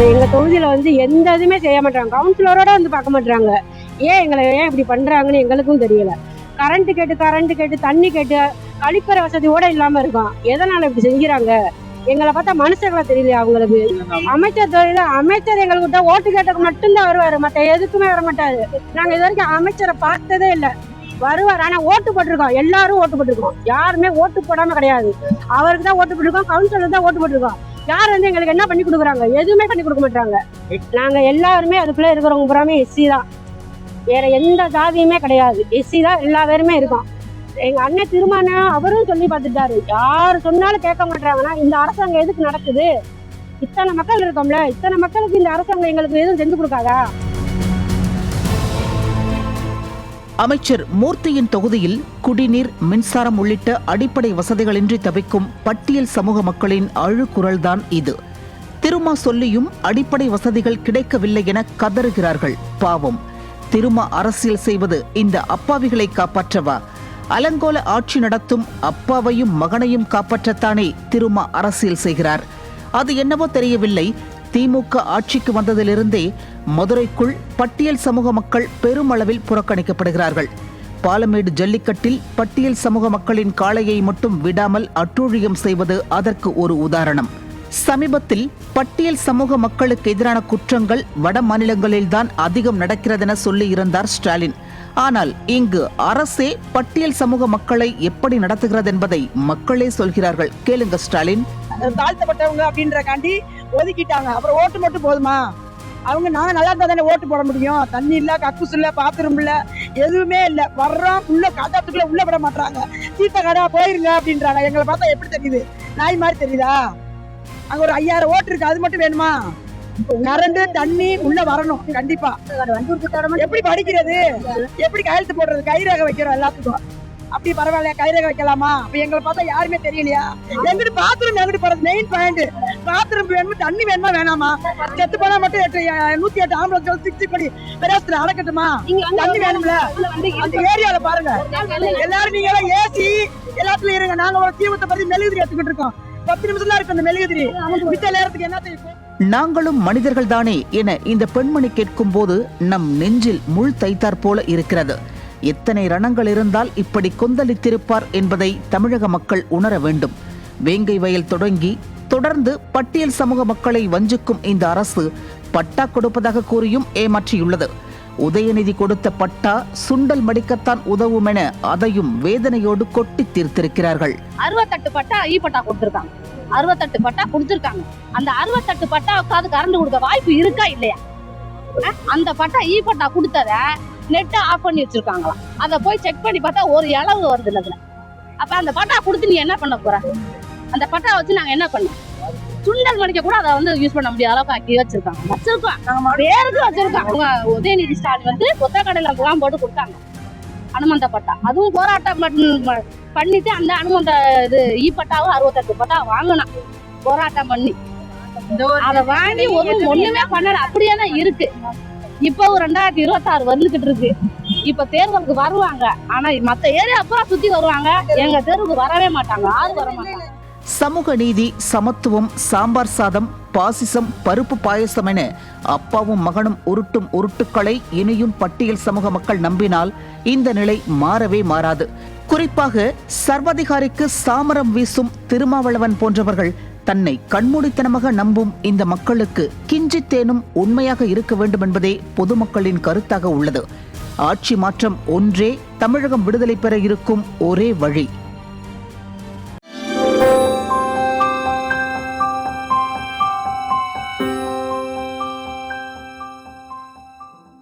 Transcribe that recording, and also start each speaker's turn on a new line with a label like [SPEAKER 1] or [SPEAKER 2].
[SPEAKER 1] எங்க தொகுதியில எந்த இதுவுமே செய்ய மாட்டாங்க. கவுன்சிலரோட பார்க்க மாட்டாங்க. எங்களை ஏன் இப்படி பண்றாங்கன்னு எங்களுக்கும் தெரியல. கரண்ட் கேட்டு தண்ணி கேட்டு கழிப்பறை வசதியோட இல்லாம இருக்கும். எதனால இப்படி செஞ்சுறாங்க? எங்களை பார்த்தா மனுஷங்களை தெரியல அவங்களுக்கு. அமைச்சர் தொழில அமைச்சர் எங்களுக்கு ஓட்டு கேட்டதுக்கு மட்டும்தான் வருவாரு, மத்த எதுக்குமே வர மாட்டாரு. நாங்க இது வரைக்கும் அமைச்சரை பார்த்ததே இல்லை. வருவார், ஆனா ஓட்டு போட்டிருக்கோம். எல்லாரும் ஓட்டு போட்டிருக்கோம். யாருமே ஓட்டு போடாம கிடையாது. அவருக்கு தான் ஓட்டு போட்டிருக்கோம், கவுன்சிலருக்கு தான் ஓட்டு போட்டிருக்கோம். யார் எங்களுக்கு என்ன பண்ணி கொடுக்குறாங்க? எதுவுமே பண்ணி கொடுக்க மாட்டாங்க. நாங்க எல்லாருமே அதுக்குள்ள இருக்கிறவங்க புறாமே எஸ்சி தான். வேற எந்த ஜாதியுமே கிடையாது. எஸ்சி தான் எல்லா பேருமே இருக்கோம். எங்க அண்ணன் திருமணம் அவரும் சொல்லி பார்த்துட்டாரு. யாரு சொன்னாலும் கேட்க மாட்டாங்கன்னா இந்த அரசாங்கம் எதுக்கு நடக்குது? இத்தனை மக்கள் இருக்கோம்ல, இத்தனை மக்களுக்கு இந்த அரசாங்கம் எங்களுக்கு எதுவும் செஞ்சு கொடுக்காதா?
[SPEAKER 2] அமைச்சர் மூர்த்தியின் தொகுதியில் குடிநீர், மின்சாரம் உள்ளிட்ட அடிப்படை வசதிகளின்றி தவிக்கும் பட்டியல் சமூக மக்களின் அழுக்குரல்தான் இது. திருமா சொல்லியும் அடிப்படை வசதிகள் கிடைக்கவில்லை என கதறுகிறார்கள். பாவம், திருமா அரசியல் செய்வது இந்த அப்பாவிகளை காப்பாற்றவா? அலங்கோல ஆட்சி நடத்தும் அப்பாவையும் மகனையும் காப்பாற்றத்தானே திருமா அரசியல் செய்கிறார். அது என்னவோ தெரியவில்லை. திமுக ஆட்சிக்கு வந்ததிலிருந்தே மதுரைக்குள் பட்டியல் சமூக மக்கள் பெருமளவில் புறக்கணிக்கப்படுகிறார்கள். பாலமேடு ஜல்லிக்கட்டில் பட்டியல் சமூக மக்களின் காளையை மட்டும் விடாமல் அட்டூழியம் செய்வது அதற்கு ஒரு உதாரணம். சமீபத்தில் பட்டியல் சமூக மக்களுக்கு எதிரான குற்றங்கள் வட மாநிலங்களில்தான் அதிகம் நடக்கிறதென சொல்லியிருந்தார் ஸ்டாலின். ஆனால் இங்கு அரசே பட்டியல் சமூக மக்களை எப்படி நடத்துகிறது என்பதை மக்களே சொல்கிறார்கள். கேளுங்க ஸ்டாலின்.
[SPEAKER 3] தாழ்த்தப்பட்டவங்க அப்படின்றக்காண்டி ஒதுக்கிட்டாங்க. அப்புறம் ஓட்டு மட்டும் போதுமா? அவங்க நாங்க நல்லா இருந்தா தானே ஓட்டு போட முடியும். தண்ணி இல்ல, கக்கூஸ் இல்ல, பாத்ரூம் இல்ல, எதுவுமே இல்ல. வர்றோம் உள்ள காட்டாத்துக்குள்ள உள்ள விட மாட்டாங்க. சீத்த கடா போயிருங்க அப்படின்றாங்க. எங்களை பார்த்தா எப்படி தெரியுது? நாய் மாதிரி தெரியுதா? அங்க ஒரு 5000 ஓட்டு இருக்கு, அது மட்டும் வேணுமா? கரண்ட் தண்ணி உள்ள வரணும் கண்டிப்பா. எப்படி படிக்கிறது? எப்படி கையெழுத்து போடுறது? கைரேக வைக்கிறோம் எல்லாத்துக்கும். அப்படி பரவாயில்ல, கைரேக வைக்கலாமா? அப்ப எங்களை பார்த்தா யாருமே தெரியலையா? எங்கிட்டு பாத்ரூம் எங்கிட்டு போறது? மெயின் பாயிண்ட் பாத்ரூம் வேணுமா? தண்ணி வேணுமா வேணாமா? செத்து போனா மட்டும் 108 ஆம்புலன்ஸ் 60 படி பிரேசத்துல அடக்கட்டுமா? தண்ணி வேணும்ல? அந்த ஏரியால பாருங்க. எல்லாரும் நீங்க எல்லாம் ஏசி எல்லாத்துலயும் இருங்க. நாங்க ஒரு தீவிரத்தை பத்தி மெழுகுதிரி எடுத்துக்கிட்டு இருக்கோம். 10 நிமிஷம் இருக்கு அந்த மெழுகுதிரி. மித்த நேரத்துக்கு என்ன தெரியும்?
[SPEAKER 2] நாங்களும் மனிதர்கள் தானே என இந்த பெண்மணி கேட்கும் போது நம் நெஞ்சில் முள் தைத்தார் போல இருக்கிறது. எத்தனை ரணங்கள் இருந்தால் இப்படி கொந்தளித்திருப்பார் என்பதை தமிழக மக்கள் உணர வேண்டும். வேங்கை வயல் தொடங்கி தொடர்ந்து பட்டியல் சமூக மக்களை வஞ்சிக்கும் இந்த அரசு பட்டா கொடுப்பதாக கூறியும் ஏமாற்றியுள்ளது. உதயநிதி கொடுத்த பட்டா சுண்டல் மடிக்கத்தான் உதவும் என அதையும் வேதனையோடு கொட்டி தீர்த்திருக்கிறார்கள்.
[SPEAKER 4] 68 பட்டா பட்டா கொடுத்திருக்காங்க. 68 பட்டா கொடுத்திருக்காங்க. அந்த 68 பட்டாவுக்காவது கரண்ட் கொடுக்க வாய்ப்பு இருக்கா இல்லையா? அந்த பட்டா பட்டா கொடுத்தத நெட்டை ஆஃப் பண்ணி வச்சிருக்காங்களாம். அதை போய் செக் பண்ணி பார்த்தா ஒரு இளவு வருது இல்ல. அப்ப அந்த பட்டா கொடுத்து நீ என்ன பண்ண போற? அந்த பட்டா வச்சு நாங்க என்ன பண்ணோம்? சுண்டல் மணிக்க கூட அதை யூஸ் பண்ண முடியாத அளவுக்கு ஆக்கி வச்சிருக்காங்க. பேருக்கு வச்சிருக்காங்க. உதயநிதி ஸ்டாலின் கொத்தக்கடையில முகாம் போட்டு கொடுத்தாங்க அனுமந்த பட்டா. அதுவும் போராட்டம் பண்ணிட்டு அந்த அனுமந்த இது பட்டாவும் 68 பட்டா வாங்கினான் போராட்டம் பண்ணி. அதை வாங்கி ஒண்ணுமே பண்ணல, அப்படியே தான் இருக்கு. இப்போ 2026 வந்துகிட்டு இருக்கு. இப்ப தேர்தலுக்கு வருவாங்க, ஆனா மத்த ஏரியா அப்புறம் சுத்தி வருவாங்க. எங்க தெருவுக்கு வரவே மாட்டாங்க, யாரும் வர மாட்டாங்க.
[SPEAKER 2] சமூக நீதி, சமத்துவம், சாம்பார் சாதம், பாசிசம், பருப்பு பாயசம் என அப்பாவும் மகனும் உருட்டும் உருட்டுக்களை இனியும் பட்டியல் சமூக மக்கள் நம்பினால் இந்த நிலை மாறவே மாறாது. குறிப்பாக சர்வாதிகாரிக்கு சாமரம் வீசும் திருமாவளவன் போன்றவர்கள் தன்னை கண்மூடித்தனமாக நம்பும் இந்த மக்களுக்கு கிஞ்சித்தேனும் உண்மையாக இருக்க வேண்டும் என்பதே பொதுமக்களின் கருத்தாக உள்ளது. ஆட்சி மாற்றம் ஒன்றே தமிழகம் விடுதலை பெற இருக்கும் ஒரே வழி.